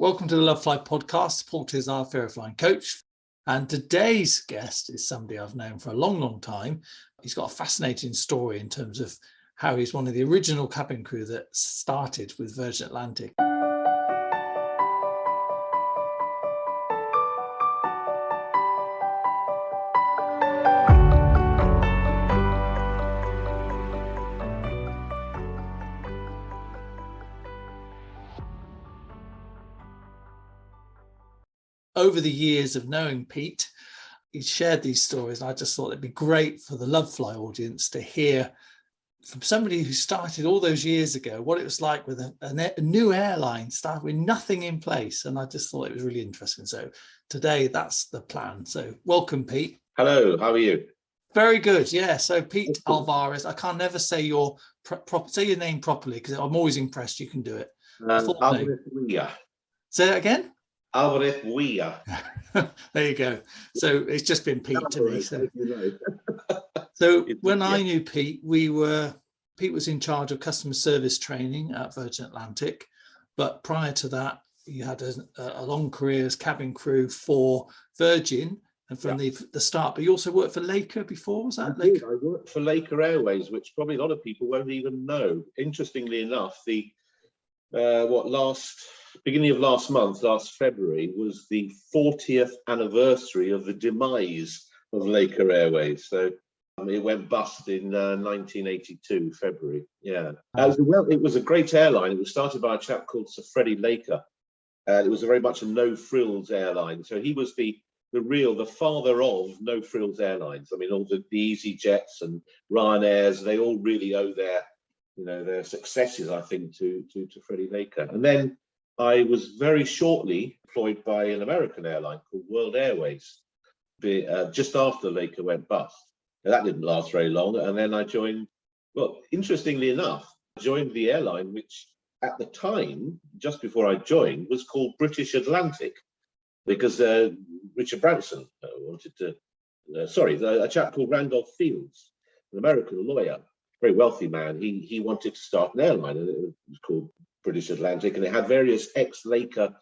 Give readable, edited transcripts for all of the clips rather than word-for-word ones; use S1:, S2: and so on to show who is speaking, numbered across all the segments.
S1: Welcome to the Love Flight podcast. Paul is our fear flying coach. And today's guest is somebody I've known for a long, long time. He's got a fascinating story in terms of how he's one of the original cabin crew that started with Virgin Atlantic. Over the years of knowing Pete, he shared these stories, and I just thought it'd be great for the Love Fly audience to hear from somebody who started all those years ago what it was like with a new airline, start with nothing in place. And I just thought it was really interesting. So today, that's the plan. So welcome, Pete.
S2: Hello, how are you?
S1: Very good. Yeah. So Pete Alvarez, I can't never say your say your name properly because I'm always impressed you can do it.
S2: Alvarez.
S1: Say that again.
S2: Alvarez.
S1: There you go. So it's just been Pete to me. So when I knew Pete, Pete was in charge of customer service training at Virgin Atlantic, but prior to that, you had a long career as cabin crew for Virgin and from the start. But you also worked for Laker before, was that?
S2: I worked for Laker Airways, which probably a lot of people won't even know. Interestingly enough, beginning of last month, last February, was the 40th anniversary of the demise of Laker Airways. So it went bust in 1982, February. Yeah. It was a great airline. It was started by a chap called Sir Freddie Laker. And it was very much a no-frills airline. So he was the father of no-frills airlines. I mean, all the EasyJets and Ryanairs, they all really owe their successes, I think, to Freddie Laker. And then I was very shortly employed by an American airline called World Airways, just after Laker went bust. Now, that didn't last very long. And then I joined, interestingly enough, the airline, which at the time, just before I joined, was called British Atlantic, because Richard Branson a chap called Randolph Fields, an American lawyer, very wealthy man, he wanted to start an airline, and it was called British Atlantic, and it had various ex-Laker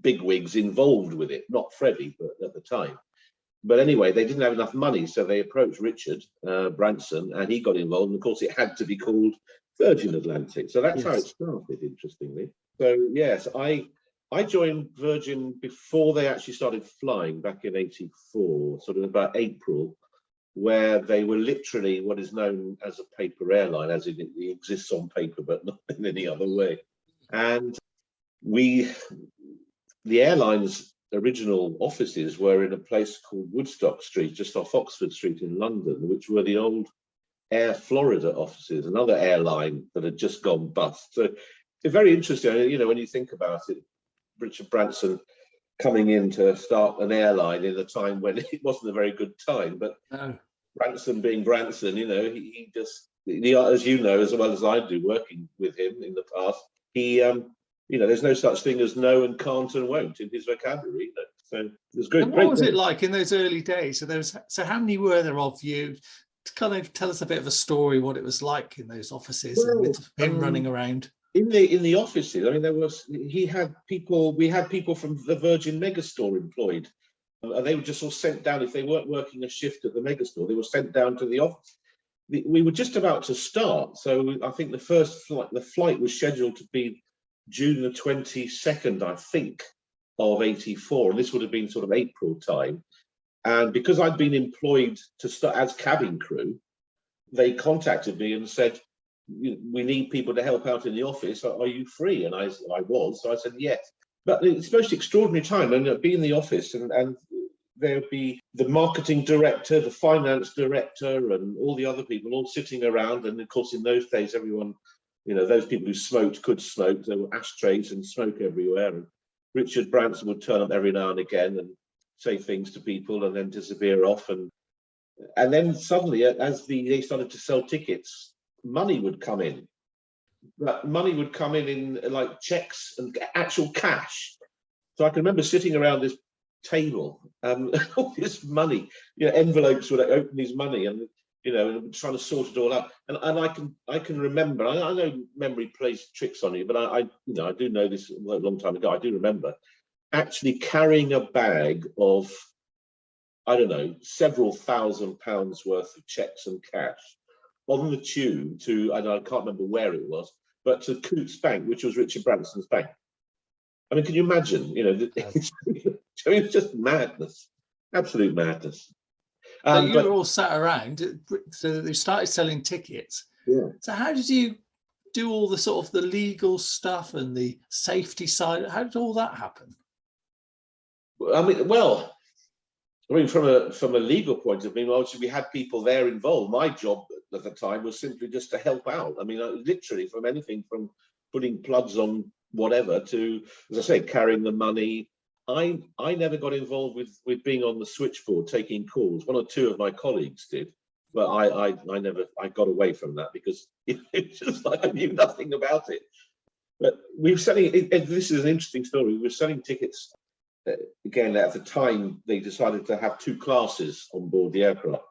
S2: bigwigs involved with it, not Freddie, but at the time. But anyway, they didn't have enough money, so they approached Richard Branson, and he got involved. And of course, it had to be called Virgin Atlantic. So that's how it started, interestingly. So yes, I joined Virgin before they actually started flying back in '84, sort of about April, where they were literally what is known as a paper airline, as it exists on paper, but not in any other way. And the airline's original offices were in a place called Woodstock Street, just off Oxford Street in London, which were the old Air Florida offices, another airline that had just gone bust. So it's very interesting, when you think about it, Richard Branson coming in to start an airline in a time when it wasn't a very good time, but Branson being Branson, he just, as you know, as well as I do, working with him in the past, there's no such thing as no and can't and won't in his vocabulary. So it was good.
S1: And what was it like in those early days? So how many were there of you? To kind of tell us a bit of a story, what it was like in those offices and with him running around.
S2: In the offices, I mean, we had people from the Virgin Megastore employed, and they were just all sent down. If they weren't working a shift at the Megastore, they were sent down to the office. We were just about to start, so I think the flight was scheduled to be June the 22nd, I think, of '84, and this would have been sort of April time. And because I'd been employed to start as cabin crew, they contacted me and said, "We need people to help out in the office. Are you free?" And I was, so I said yes. But it's the most extraordinary time, and be in the office, and there would be the marketing director, the finance director, and all the other people all sitting around. And of course, in those days, everyone, those people who smoked could smoke. There were ashtrays and smoke everywhere. And Richard Branson would turn up every now and again and say things to people and then disappear off. And then suddenly, as they started to sell tickets, money would come in. But money would come in like checks and actual cash. So I can remember sitting around this table, all this money, envelopes would open his money, and you know, and trying to sort it all out. And I can remember. I know memory plays tricks on you, but I do know this a long time ago. I do remember actually carrying a bag of, I don't know, several £1,000s worth of checks and cash on the tube to, and I can't remember where it was, but to Coutts Bank, which was Richard Branson's bank. I mean, can you imagine? You know, it's just madness, absolute madness.
S1: So you were all sat around, so they started selling tickets.
S2: Yeah.
S1: So how did you do all the sort of the legal stuff and the safety side? How did all that happen?
S2: I mean, from a legal point of view, obviously we had people there involved. My job at the time was simply just to help out. I mean, literally from anything from putting plugs on whatever to, as I say, carrying the money. I never got involved with being on the switchboard taking calls. One or two of my colleagues did, but I got away from that because it's just like I knew nothing about it. But we were selling. This is an interesting story. We were selling tickets. Again, at the time, they decided to have two classes on board the aircraft.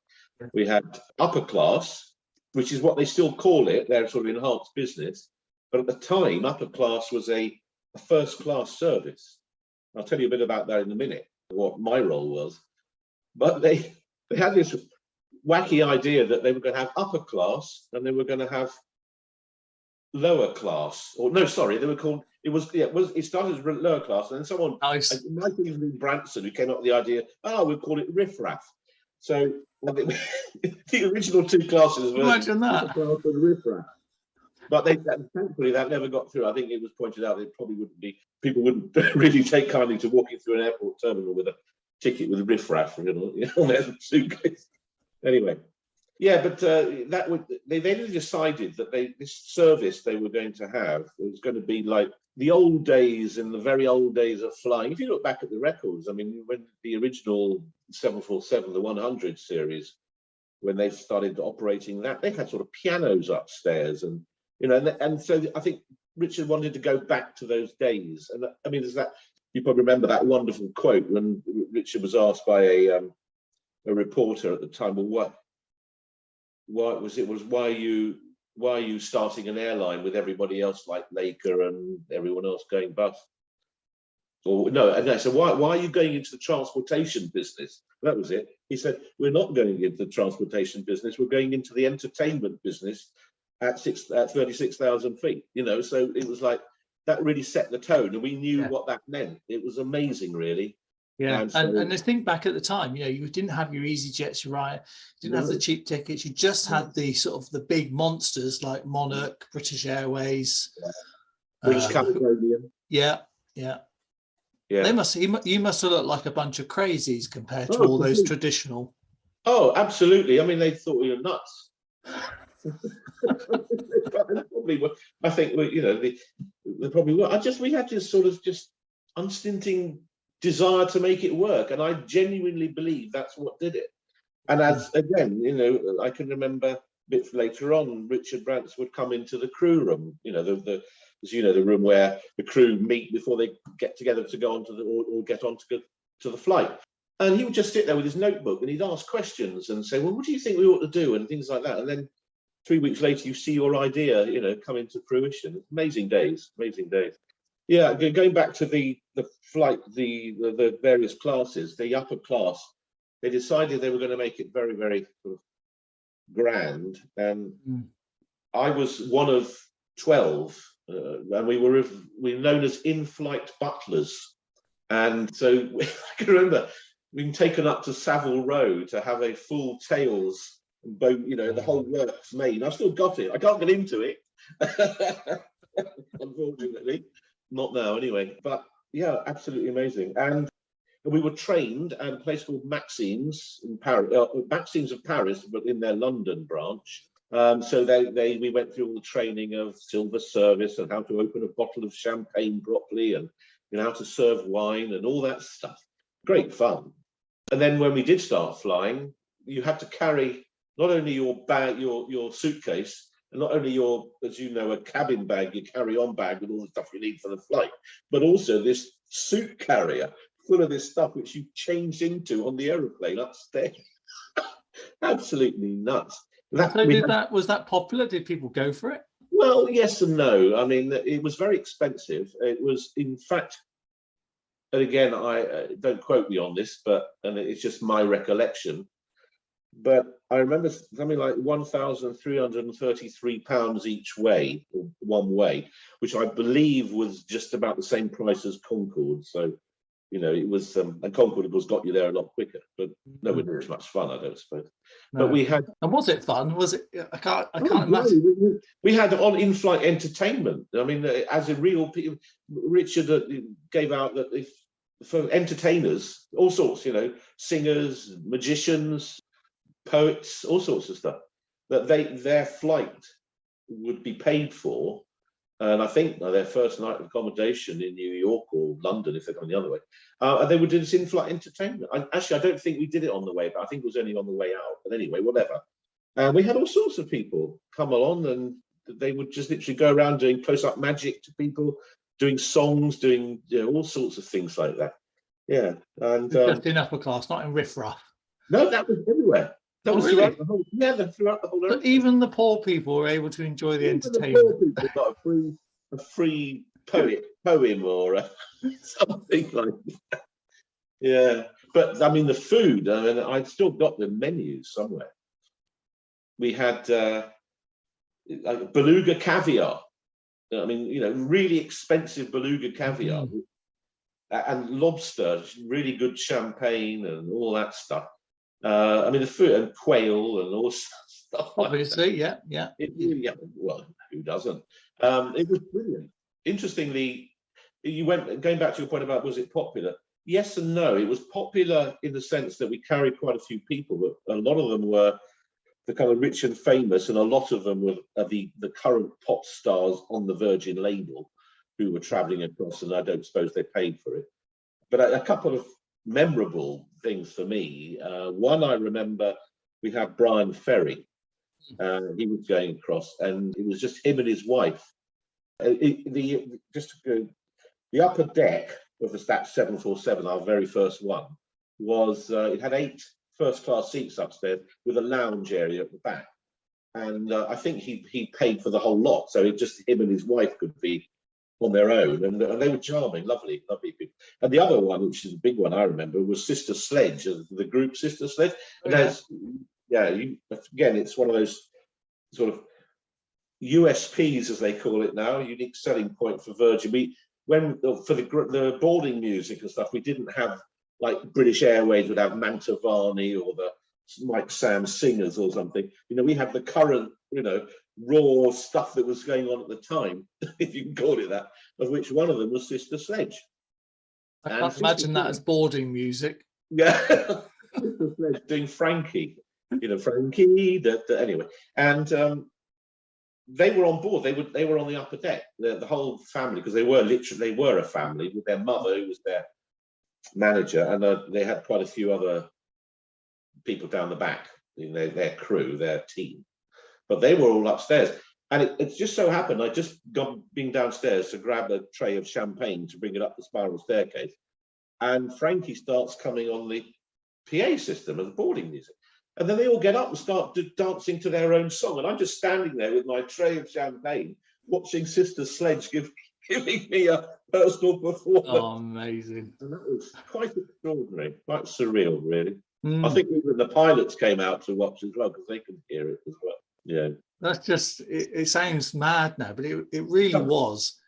S2: We had upper class, which is what they still call it. They're sort of enhanced business. But at the time, upper class was a first class service. I'll tell you a bit about that in a minute, what my role was. But they had this wacky idea that they were going to have upper class and they were going to have lower class. Or no, sorry, they were called. It started as lower class, and then someone,
S1: Nice.
S2: it might have even been Branson, who came up with the idea. We'll call it riffraff. So the original two classes were
S1: Imagine that.
S2: upper class and riffraff. But thankfully that never got through. I think it was pointed out that probably people wouldn't really take kindly to walking through an airport terminal with a ticket with a riffraff, on their suitcase. Anyway, yeah, but they then decided that this service they were going to have was going to be like the old days, in the very old days of flying. If you look back at the records, I mean, when the original 747, the 100 series, when they started operating that, they had sort of pianos upstairs, and and so I think Richard wanted to go back to those days. And I mean, there's that, you probably remember that wonderful quote when Richard was asked by a reporter at the time, well, why are you starting an airline with everybody else like Laker and everyone else going bust? Or no, and I said, why are you going into the transportation business? That was it. He said, we're not going into the transportation business, we're going into the entertainment business at 36,000 feet. So it was like, that really set the tone, and we knew what that meant. It was amazing, really.
S1: Yeah, and I think back at the time, you didn't have your EasyJets, you didn't have the cheap tickets. You just had the sort of the big monsters like Monarch, British Airways,
S2: British Caledonia.
S1: Yeah. You must have looked like a bunch of crazies compared to all those traditional.
S2: Oh, absolutely. I mean, they thought we were nuts. Probably were. I think they probably were. We had this sort of just unstinting desire to make it work, and I genuinely believe that's what did it. And as again, I can remember a bit later on, Richard Branson would come into the crew room, the room where the crew meet before they get together to go on to or get on to the flight. And he would just sit there with his notebook and he'd ask questions and say, well, what do you think we ought to do? And things like that. And then 3 weeks later, you see your idea, come into fruition. Amazing days. Yeah, going back to the flight, the various classes, the upper class, they decided they were going to make it very, very sort of grand. And I was one of 12, and we were known as Inflight Butlers. And so I can remember being taken up to Savile Row to have a full tails boat, the whole works made. I've still got it. I can't get into it, unfortunately. Not now, anyway. But yeah, absolutely amazing. And we were trained at a place called Maxine's in Paris, Maxine's of Paris, but in their London branch. So we went through all the training of silver service and how to open a bottle of champagne properly, and how to serve wine and all that stuff. Great fun. And then when we did start flying, you had to carry not only your bag, your suitcase, and not only your, as you know, a cabin bag, your carry-on bag with all the stuff you need for the flight, but also this suit carrier full of this stuff which you changed into on the aeroplane upstairs. absolutely nuts.
S1: Was that popular? Did people go for it?
S2: Well, yes and no. I mean, it was very expensive. It was, in fact, and again, I don't quote me on this, and it's just my recollection. But I remember something like £1,333 each way, or one way, which I believe was just about the same price as Concorde. So, it was, and Concorde, of course, got you there a lot quicker, but nowhere near as much fun, I don't suppose. No. But we had.
S1: And was it fun? Was it? I can't imagine.
S2: We had on in-flight entertainment. I mean, as a real, Richard gave out that for entertainers, all sorts, singers, magicians, poets, all sorts of stuff, that their flight would be paid for, and I think their first night of accommodation in New York or London, if they're going the other way, and they would do this in-flight entertainment. I don't think we did it on the way, but I think it was only on the way out. But anyway, whatever. And we had all sorts of people come along, and they would just literally go around doing close-up magic to people, doing songs, doing all sorts of things like that. Yeah, and
S1: just in upper class, not in riffraff.
S2: No, that was everywhere. That was
S1: really?
S2: throughout the whole. Yeah, throughout the whole.
S1: But even the poor people were able to enjoy the entertainment.
S2: The poor people got a free poem or something like that. Yeah, but I mean the food. I mean, I'd still got the menus somewhere. We had beluga caviar. I mean, really expensive beluga caviar. And lobster, really good champagne and all that stuff. I mean, the food, and quail and all stuff.
S1: Obviously, like yeah.
S2: Well, who doesn't? It was brilliant. Interestingly, going back to your point about was it popular? Yes and no. It was popular in the sense that we carried quite a few people, but a lot of them were the kind of rich and famous, and a lot of them were the current pop stars on the Virgin label, who were traveling across, and I don't suppose they paid for it. But a couple of memorable things for me. One, I remember we had Brian Ferry. He was going across, and it was just him and his wife. The upper deck of the Stat 747, our very first one, was it had 8 first-class seats upstairs with a lounge area at the back. And I think he paid for the whole lot, so it just him and his wife could be on their own, and they were charming, lovely people. And the other one, which is a big one I remember, was Sister Sledge, the group Sister Sledge. And again, it's one of those sort of USPs, as they call it now, unique selling point for Virgin. For the boarding music and stuff, we didn't have, like British Airways would have Mantovani or the Mike Sam Singers or something. We had the current, raw stuff that was going on at the time, if you can call it that, of which one of them was Sister Sledge.
S1: I can't imagine that as boarding music.
S2: Yeah, Sister Sledge doing Frankie, Frankie. Anyway, and they were on board. They were on the upper deck, the whole family, because they were a family with their mother, who was their manager, and they had quite a few other people down the back in their crew, their team. But they were all upstairs, and it just so happened I just been downstairs to grab a tray of champagne to bring it up the spiral staircase, and Frankie starts coming on the PA system of the boarding music, and then they all get up and start dancing to their own song, and I'm just standing there with my tray of champagne, watching Sister Sledge giving me a personal performance.
S1: Oh, amazing! And
S2: that was quite extraordinary, quite surreal, really. I think even the pilots came out to watch as well, because they could hear it as well. Yeah,
S1: that's just it sounds mad now, but it really was.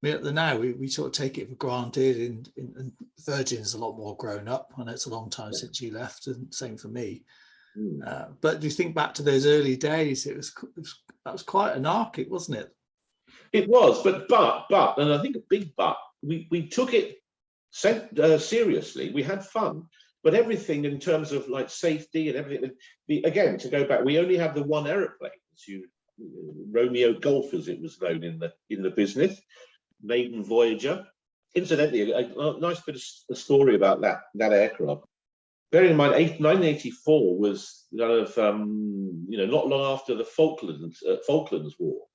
S1: I mean, now we sort of take it for granted, and Virgin's a lot more grown up, and it's a long time since you left, and same for me. But do you think back to those early days? That was quite anarchic, wasn't it?
S2: It was, but and I think a big but. We took it seriously. We had fun. But everything in terms of like safety and everything, again, to go back, we only had the one aeroplane, Romeo Golf, as it was known in the business, maiden Voyager. Incidentally, a nice bit of story about that aircraft. Bearing in mind, 1984 was kind of not long after the Falklands War,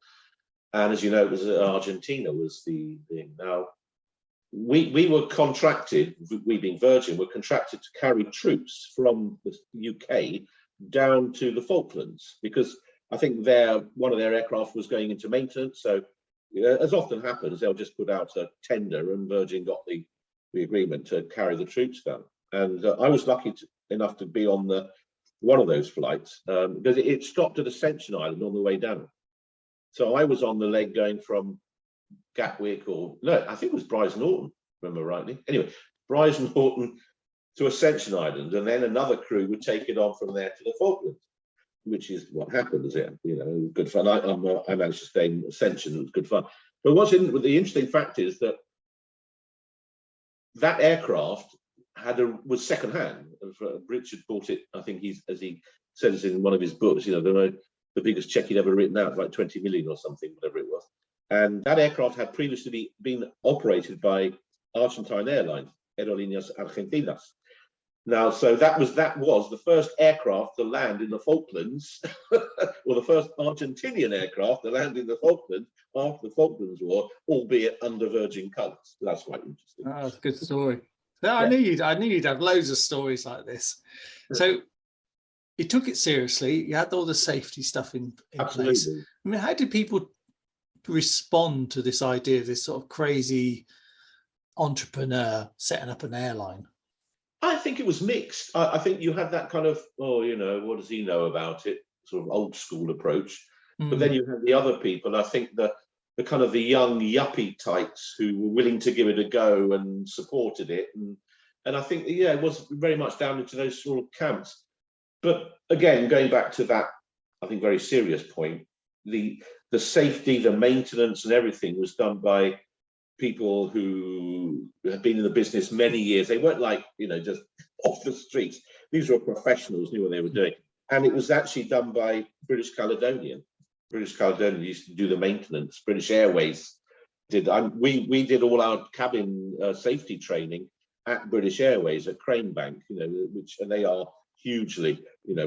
S2: and as you know, it was Argentina was the thing. Now, we were contracted, we being Virgin, were contracted to carry troops from the UK down to the Falklands, because I think one of their aircraft was going into maintenance. So as often happens, they'll just put out a tender, and Virgin got the agreement to carry the troops down. And I was lucky enough to be on one of those flights, because it stopped at Ascension Island on the way down. So I was on the leg going from Gatwick, or no, I think it was Brize Norton, remember rightly. Anyway, Brize Norton to Ascension Island, and then another crew would take it on from there to the Falklands, which is what happens. Yeah, good fun. I managed to stay in Ascension. It was good fun. But the interesting fact is that aircraft was second-hand. Richard bought it. I think as he says in one of his books, the biggest check he'd ever written out, like 20 million or something, whatever it was. And that aircraft had previously been operated by Argentine Airlines, Aerolíneas Argentinas. Now, so that was the first aircraft to land in the Falklands, or the first Argentinian aircraft to land in the Falklands after the Falklands War, albeit under Virgin colours. That's quite interesting.
S1: Oh, that's a good story. So I knew you'd have loads of stories like this. So you took it seriously. You had all the safety stuff in place. I mean, how did people respond to this idea of this sort of crazy entrepreneur setting up an airline?
S2: I think it was mixed. I think you had that kind of, what does he know about it? Sort of old school approach. But then you had the other people. I think the kind of the young yuppie types who were willing to give it a go and supported it. And I think, it was very much down into those sort of camps. But again, going back to that, I think, very serious point, the safety, the maintenance and everything was done by people who have been in the business many years. They weren't like, just off the streets. These were professionals, knew what they were doing. And it was actually done by British Caledonian. British Caledonian used to do the maintenance. British Airways did. We did all our cabin safety training at British Airways at Cranebank, and they are hugely,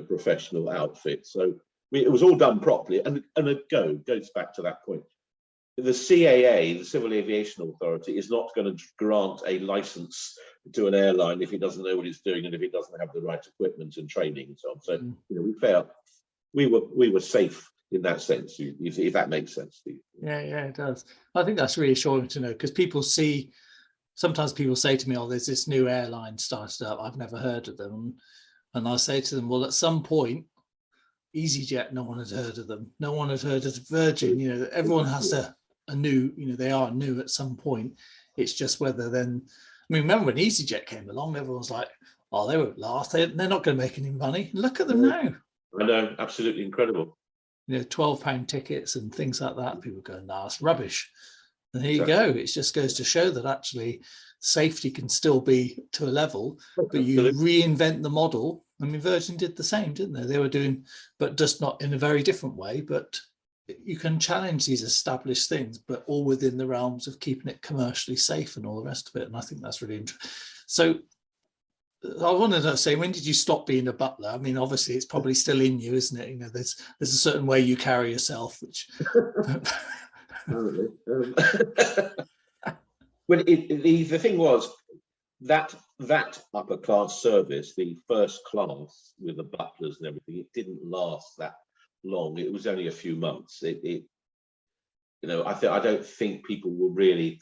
S2: professional outfits. So it was all done properly. And it goes back to that point. The CAA, the Civil Aviation Authority, is not going to grant a license to an airline if it doesn't know what it's doing and if it doesn't have the right equipment and training and so on. So, we were safe in that sense, if that makes sense to you.
S1: Yeah, it does. I think that's reassuring to know, because sometimes people say to me, there's this new airline started up, I've never heard of them. And I say to them, well, at some point, EasyJet, no one had heard of them. No one had heard of Virgin. Everyone has a new, they are new at some point. It's just whether then, remember when EasyJet came along, everyone's like, they won't last. They're not going to make any money. Look at them now.
S2: I know, absolutely incredible.
S1: £12 tickets and things like that. People go, it's rubbish. And here you go. It just goes to show that actually safety can still be to a level, but you reinvent the model. Virgin did the same, didn't they? They were doing, but just not in a very different way. But you can challenge these established things, but all within the realms of keeping it commercially safe and all the rest of it. And I think that's really interesting. So I wanted to say, when did you stop being a butler? Obviously it's probably still in you, isn't it? There's a certain way you carry yourself, which.
S2: Well, the thing was that upper class service, the first class with the butlers and everything, it didn't last that long. It was only a few months. I don't think people were really,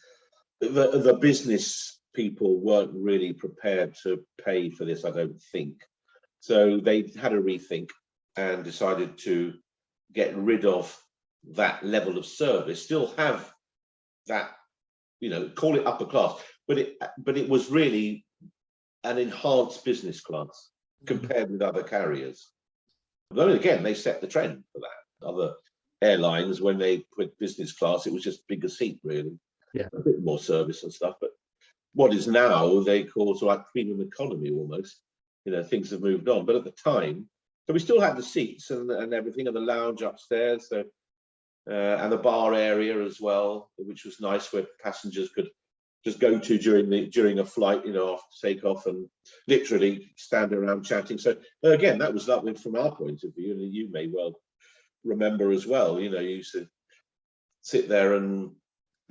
S2: the business people weren't really prepared to pay for this, I don't think. So they had a rethink and decided to get rid of that level of service, still have that, call it upper class, but it was really an enhanced business class compared with other carriers. But then again, they set the trend for that. Other airlines, when they put business class, it was just bigger seat, really.
S1: Yeah,
S2: a bit more service and stuff. But what is now they call sort of like premium economy almost. Things have moved on. But at the time, so we still had the seats and everything, and the lounge upstairs. So. And the bar area as well, which was nice, where passengers could just go to during a flight, after takeoff, and literally stand around chatting. So again, that was lovely from our point of view, and you may well remember as well. You used to sit there and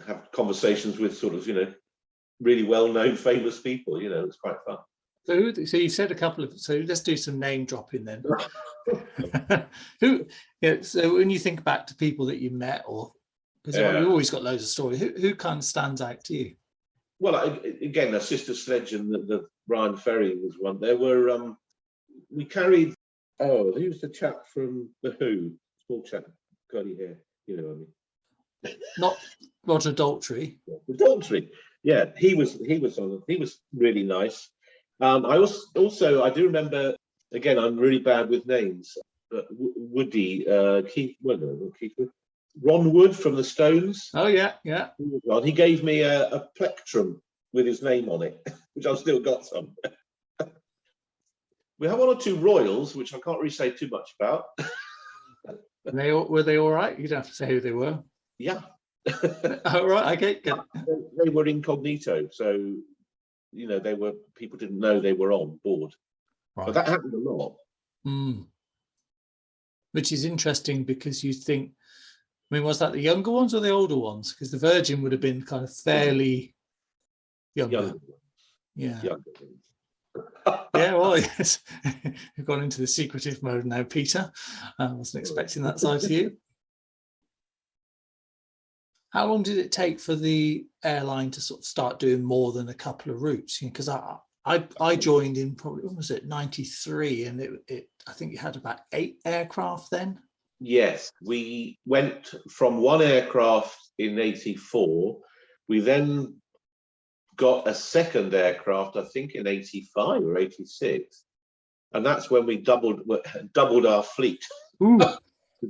S2: have conversations with sort of really well-known, famous people. It was quite fun.
S1: So you said a couple of. So let's do some name dropping then. Who? Yeah. So when you think back to people that you met, or because you've always got loads of stories. Who kind of stands out to you?
S2: Well, again, the Sister Sledge and the Brian Ferry was one. There were we carried. Oh, who's the chap from the Who? Small chap, curly hair. You know what I mean?
S1: Not Roger Daltrey.
S2: Daltrey. Yeah, he was really nice. I also I do remember. Again, I'm really bad with names. Woody, Keith, well, no, not Keith Wood. Ron Wood from the Stones.
S1: Oh yeah, yeah.
S2: He gave me a plectrum with his name on it, which I've still got some. We have one or two royals, which I can't really say too much about.
S1: Were they all right? You don't have to say who they were.
S2: Yeah.
S1: Oh, right. Okay. Good.
S2: They were incognito, so people didn't know they were on board. Right. But that happened a lot.
S1: Mm. Which is interesting because you think, I mean, was that the younger ones or the older ones? Because the Virgin would have been kind of fairly younger. Yeah. Younger. Yeah, well, yes. You've gone into the secretive mode now, Peter. I wasn't expecting that side to you. How long did it take for the airline to sort of start doing more than a couple of routes? Because I joined in probably, when was it, 93, and I think you had about 8 aircraft then?
S2: Yes, we went from 1 aircraft in 84. We then got a second aircraft, I think in 85 or 86. And that's when we doubled our fleet to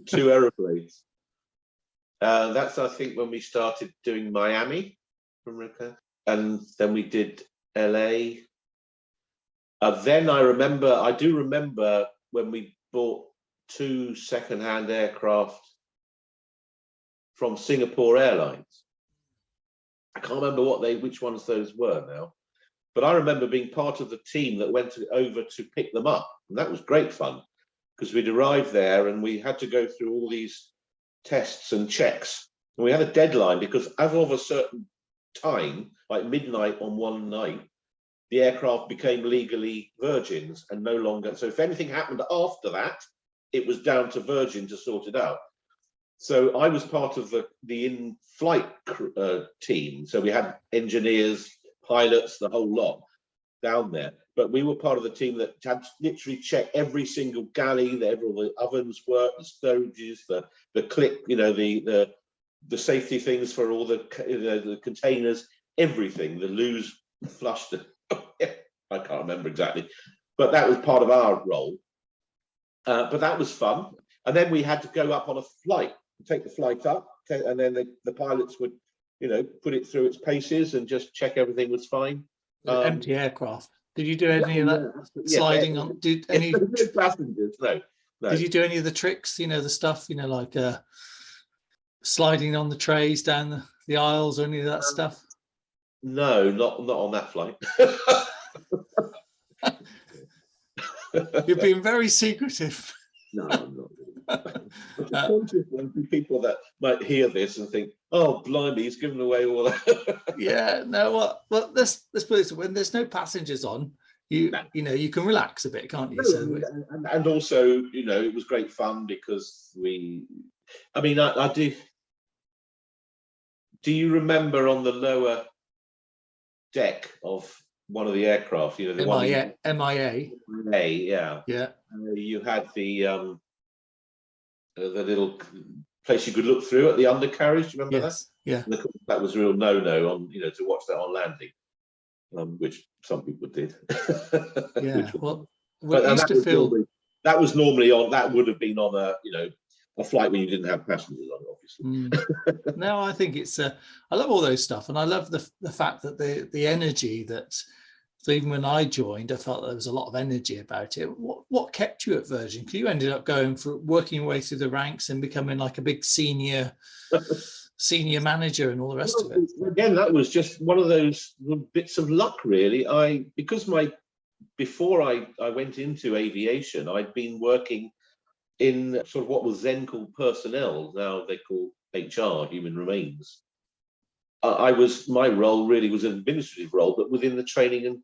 S2: 2 aeroplanes. That's, I think, when we started doing Miami, and then we did LA. Then I do remember when we bought 2 second-hand aircraft from Singapore Airlines. I can't remember which ones those were now, but I remember being part of the team that went over to pick them up, and that was great fun because we'd arrived there and we had to go through all these tests and checks, and we had a deadline because as of a certain time, like midnight on one night, the aircraft became legally Virgins and no longer. So if anything happened after that, it was down to Virgin to sort it out. So I was part of the in-flight team. So we had engineers, pilots, the whole lot down there. But we were part of the team that had to literally check every single galley, all the ovens worked, the storages, the clip, the safety things for all the containers, everything, the loos flushed. I can't remember exactly, but that was part of our role. But that was fun. And then we had to go up on a flight, take the flight up, and then the pilots would, put it through its paces and just check everything was fine.
S1: Empty aircraft. Did you do any of that sliding on? Did any
S2: passengers? No.
S1: Did you do any of the tricks? The stuff, like sliding on the trays down the aisles or any of that stuff?
S2: No, not on that flight.
S1: You're being very secretive.
S2: No, I'm not. I'm just conscious of people that might hear this and think, "Oh, blimey, he's given away all that."
S1: Yeah, no. Well, let's put it this way. When there's no passengers on, you can relax a bit, can't you?
S2: And also, it was great fun because I do. Do you remember on the lower deck of one of the aircraft? The
S1: MIA.
S2: Yeah. You had the little place you could look through at the undercarriage. Do you remember that?
S1: Yeah.
S2: And that was a real no-no on to watch that on landing, which some people did.
S1: Yeah.
S2: That was normally on. That would have been on a flight when you didn't have passengers on, obviously.
S1: No, I think it's. I love all those stuff, and I love the fact that the energy that. So even when I joined, I felt there was a lot of energy about it. What kept you at Virgin? Because you ended up working your way through the ranks and becoming like a big senior manager and all the rest of it.
S2: Again, that was just one of those bits of luck, really. Before I went into aviation, I'd been working in sort of what was then called personnel. Now they call HR, human remains. My role really was an administrative role, but within the training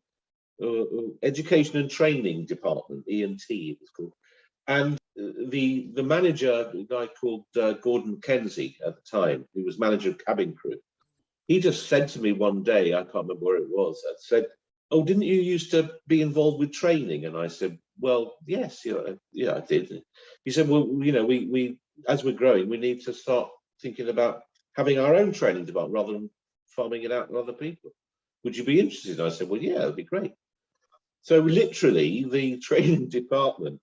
S2: education and training department, E&T it was called. And the manager, a guy called Gordon Kenzie at the time, who was manager of cabin crew, he just said to me one day, I can't remember where it was, and said, "Oh, didn't you used to be involved with training?" And I said, "Well, yes, yeah, I did." He said, "Well, we as we're growing, we need to start thinking about having our own training department rather than farming it out to other people. Would you be interested?" And I said, "Well, yeah, it'd be great." So literally, the training department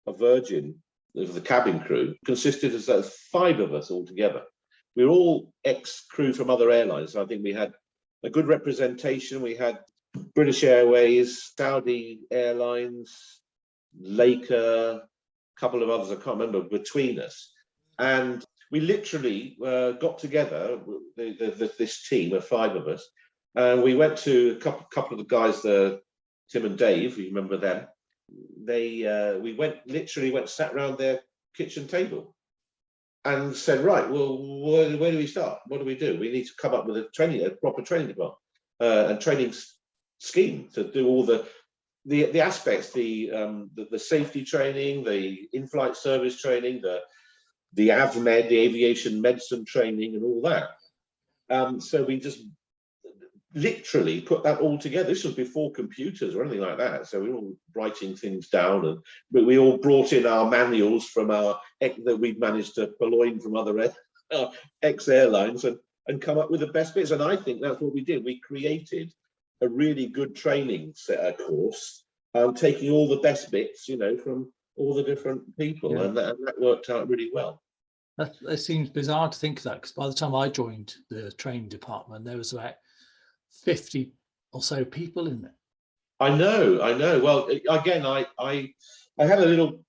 S2: of Virgin, of the cabin crew, consisted of 5 of us all together. We were all ex-crew from other airlines. So I think we had a good representation. We had British Airways, Saudi Airlines, Laker, a couple of others I can't remember between us. And we literally got together, this team of 5 of us, and we went to a couple of the guys, Tim and Dave, you remember them. We went, sat around their kitchen table and said, "Right, well, where do we start? What do we do? We need to come up with a proper training department and training scheme to do all the aspects, the safety training, the in-flight service training, the AVMed, the aviation medicine training, and all that." So we just literally put that all together. This was before computers or anything like that, so we were all writing things down, and we all brought in our manuals from that we'd managed to purloin from other ex-airlines and come up with the best bits. And I think that's what we did. We created a really good training course, taking all the best bits, from all the different people, yeah. and that worked out really well.
S1: That seems bizarre to think of that, because by the time I joined the training department, there was about 50 or so people in it.
S2: I know. Well, again, I had a little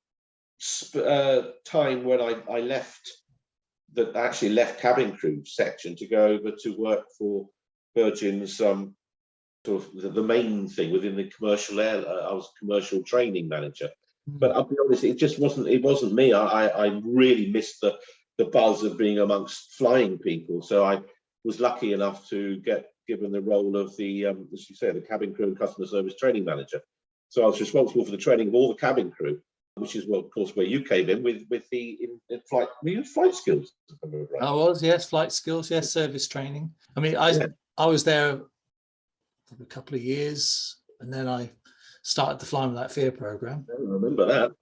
S2: time when I left cabin crew section to go over to work for Virgin's sort of the main thing within the commercial air. I was commercial training manager, but I'll be honest, it wasn't me. I really missed the buzz of being amongst flying people. So I was lucky enough to get given the role of the, as you say, the cabin crew and customer service training manager. So I was responsible for the training of all the cabin crew, which is, well, of course, where you came in with the flight. Were you flight skills? Right?
S1: I was, yes, flight skills, yes, service training. I mean, I was there for a couple of years, and then I started the Flying Without Fear program.
S2: I remember that.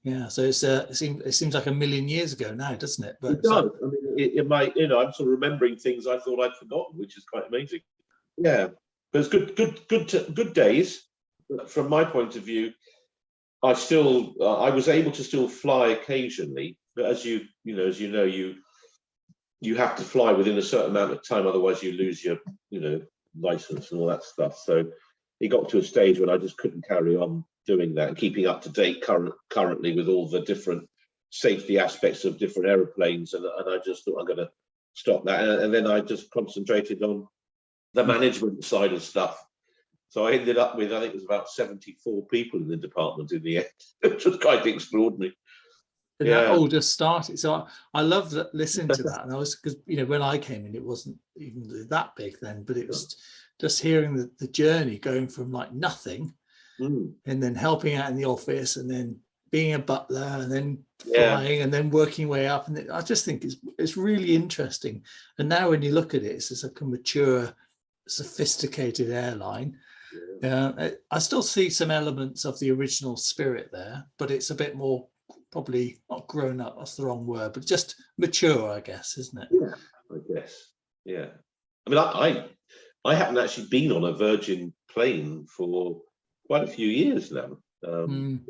S1: Yeah, so it seems like a million years ago now, doesn't it? But
S2: it does. I mean, I'm sort of remembering things I thought I'd forgotten, which is quite amazing. Yeah, but it's good days. From my point of view, I was able to still fly occasionally, but as you know, you have to fly within a certain amount of time, otherwise you lose your license and all that stuff. So it got to a stage when I just couldn't carry on doing that and keeping up to date currently with all the different safety aspects of different aeroplanes, and I just thought I'm going to stop that, and then I just concentrated on the management side of stuff. So I ended up with, I think it was about 74 people in the department in the end, which was quite extraordinary.
S1: And that all just started. So I love listening to that. And I was, because when I came in, it wasn't even that big then, but it was just hearing the journey going from like nothing, and then helping out in the office, and then being a butler, and then flying, and then working way up. And I just think it's really interesting. And now when you look at it, it's like a mature, sophisticated airline. I still see some elements of the original spirit there, but it's a bit more, probably not grown up, that's the wrong word, but just mature, I guess, isn't it?
S2: Yeah, I guess. Yeah. I mean, I haven't actually been on a Virgin plane for quite a few years now. I'm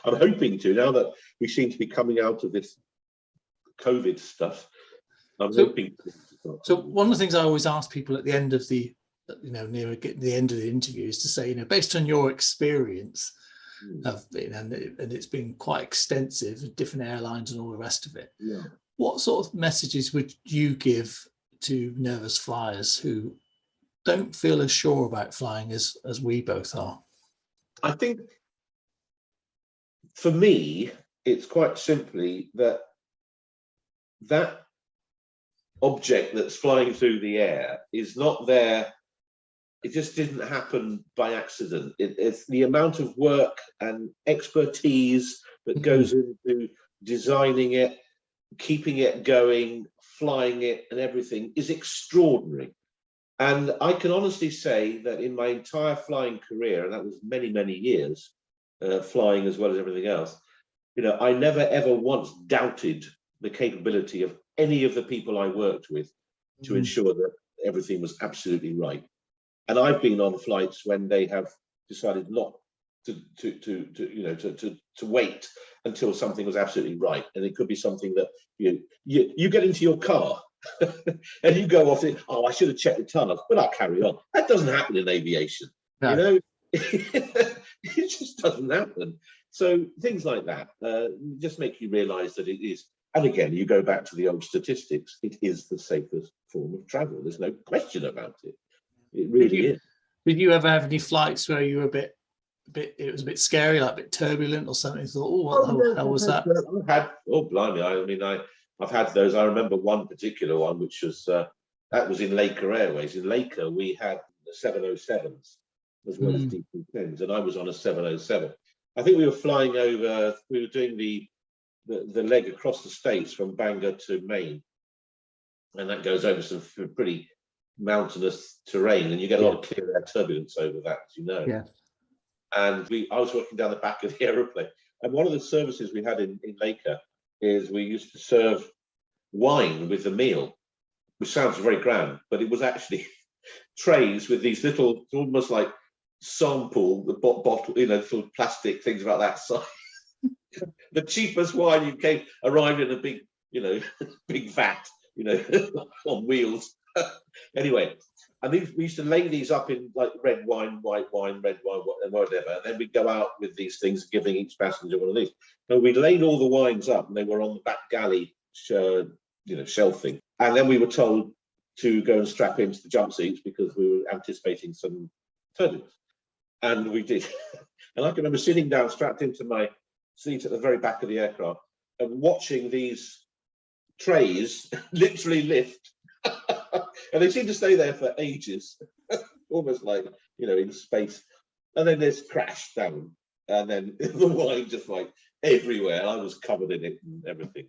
S2: hoping to, now that we seem to be coming out of this COVID stuff. I'm hoping to.
S1: So one of the things I always ask people at the end of the, near the end of the interview is to say, based on your experience of it, and it's been quite extensive with different airlines and all the rest of it.
S2: Yeah.
S1: What sort of messages would you give to nervous flyers who don't feel as sure about flying as we both are?
S2: I think for me, it's quite simply that object that's flying through the air is not there It just didn't happen by accident. It's the amount of work and expertise that goes into designing it, keeping it going, flying it, and everything is extraordinary. And I can honestly say that in my entire flying career, and that was many, many years, flying as well as everything else, I never ever once doubted the capability of any of the people I worked with to ensure that everything was absolutely right. And I've been on flights when they have decided not to wait until something was absolutely right, and it could be something that you get into your car and you go off. Oh, I should have checked the tunnels, but I'll carry on. That doesn't happen in aviation,
S1: No.
S2: It just doesn't happen. So things like that just make you realise that it is. And again, you go back to the old statistics. It is the safest form of travel. There's no question about it. It really is.
S1: Did you ever have any flights where you were it was a bit scary, like a bit turbulent or something? You thought, oh, what the hell was that?
S2: Blimey, I've had those. I remember one particular one, which was that was in Laker Airways. In Laker, we had the 707s as well as DC-10s, and I was on a 707. I think we were flying over. We were doing the leg across the states from Bangor to Maine, and that goes over some pretty mountainous terrain, and you get a lot of clear air turbulence over that, as you know.
S1: Yeah.
S2: And I was working down the back of the aeroplane, and one of the services we had in Laker is we used to serve wine with the meal, which sounds very grand, but it was actually trays with these little, almost like sample bottle, little plastic things about that size. The cheapest wine arrived in a big, big vat, on wheels. Anyway, and we used to lay these up in like red wine, white wine, red wine, and whatever. And then we'd go out with these things, giving each passenger one of these. So we laid all the wines up, and they were on the back galley, shelving. And then we were told to go and strap into the jump seats because we were anticipating some turbulence. And we did. And I can remember sitting down, strapped into my seat at the very back of the aircraft, and watching these trays literally lift. And they seem to stay there for ages, almost like, in space. And then there's crash down, and then the wine just like everywhere. I was covered in it and everything.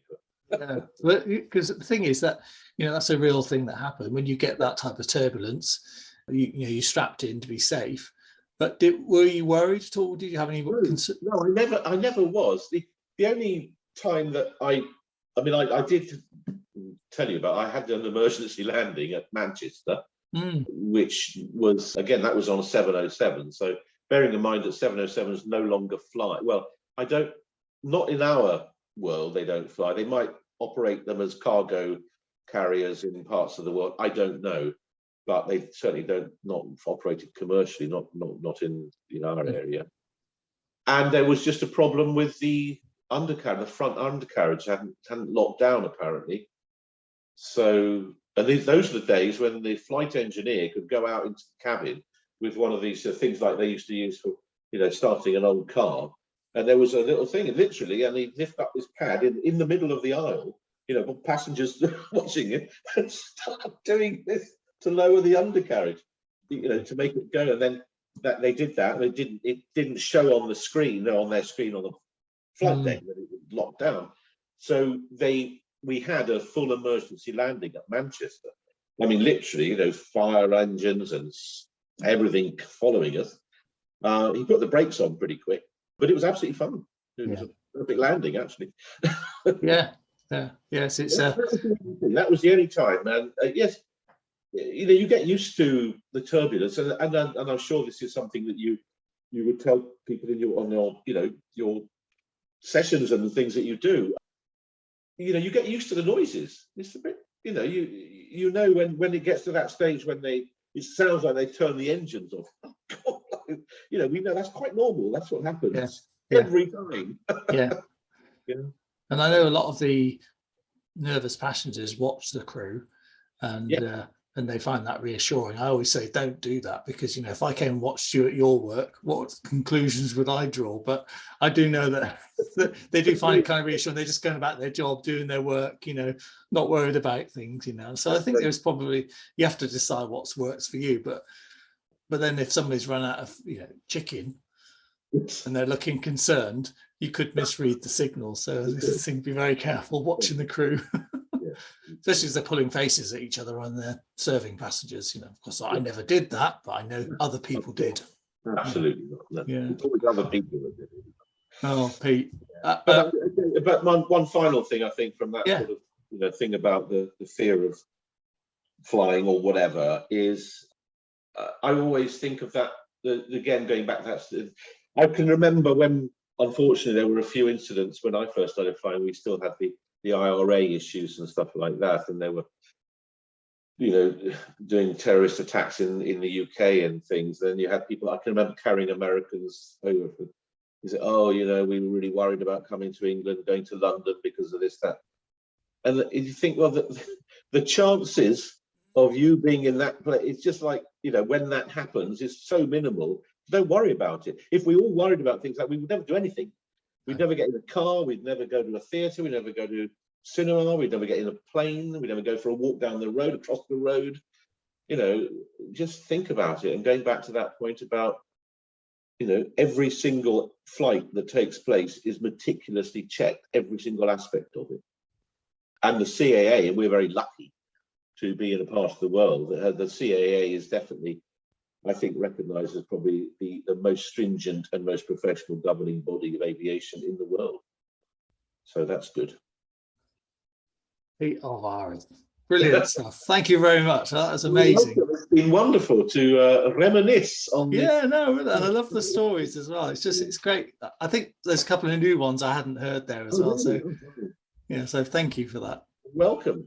S1: Yeah, because the thing is that, that's a real thing that happened when you get that type of turbulence. You strapped in to be safe. But were you worried at all? Did you have any concern?
S2: No, I never was. The only time that I did tell you about, I had an emergency landing at Manchester, which was, again, that was on a 707. So bearing in mind that 707s no longer fly. Well, not in our world, they don't fly. They might operate them as cargo carriers in parts of the world. I don't know. But they certainly not operated commercially, not in our area. And there was just a problem with the undercarriage. The front undercarriage hadn't locked down apparently. So, and those are the days when the flight engineer could go out into the cabin with one of these things like they used to use for starting an old car. And there was a little thing, literally, and he'd lift up this pad in the middle of the aisle, passengers watching it, and start doing this to lower the undercarriage, to make it go. And then they did that, and it didn't show on the screen, on their screen on the flight deck that it was locked down. So we had a full emergency landing at Manchester. I mean, literally, fire engines and everything following us. He put the brakes on pretty quick, but it was absolutely fun. It was a perfect landing, actually.
S1: Yes, it's
S2: that was the only time, and yes. You get used to the turbulence, and I'm sure this is something that you would tell people on your sessions and the things that you do. You get used to the noises. It's a bit, when it gets to that stage when it sounds like they turn the engines off. Oh, God, we know that's quite normal. That's what happens every time.
S1: And I know a lot of the nervous passengers watch the crew, and they find that reassuring. I always say, don't do that, because, if I came and watched you at your work, what conclusions would I draw? But I do know that they do find it kind of reassuring. They're just going about their job, doing their work, not worried about things, So I think there's probably, you have to decide what works for you. But But then if somebody's run out of chicken and they're looking concerned, you could misread the signal. So this thing, be very careful watching the crew, especially as they're pulling faces at each other when they're serving passengers. Of course, I never did that, but I know other people did.
S2: Absolutely not. No.
S1: Yeah.
S2: It's always other people that did it.
S1: Oh, Pete.
S2: But one final thing I think from that sort of thing about the fear of flying or whatever is, I always think of that again, going back to that. I can remember when, unfortunately, there were a few incidents when I first started flying. We still had the IRA issues and stuff like that, and they were doing terrorist attacks in the UK and things. Then you had people, I can remember carrying Americans over for, we were really worried about coming to England, going to London because of this, that. And you think, well, the chances of you being in that place, it's just like, when that happens, is so minimal. Don't worry about it. If we all worried about things like, we would never do anything. We'd never get in a car, we'd never go to a theatre, we'd never go to cinema, we'd never get in a plane, we'd never go for a walk down the road, across the road. Just think about it. And going back to that point about, every single flight that takes place is meticulously checked, every single aspect of it. And the CAA, and we're very lucky to be in a part of the world, the CAA is definitely, I think, recognised as probably the most stringent and most professional governing body of aviation in the world. So that's good.
S1: Pete Alvarez. Brilliant stuff. Thank you very much. That was amazing.
S2: It's been wonderful to reminisce on.
S1: And I love the stories as well. It's great. I think there's a couple of new ones I hadn't heard there as well. So, so thank you for that.
S2: Welcome.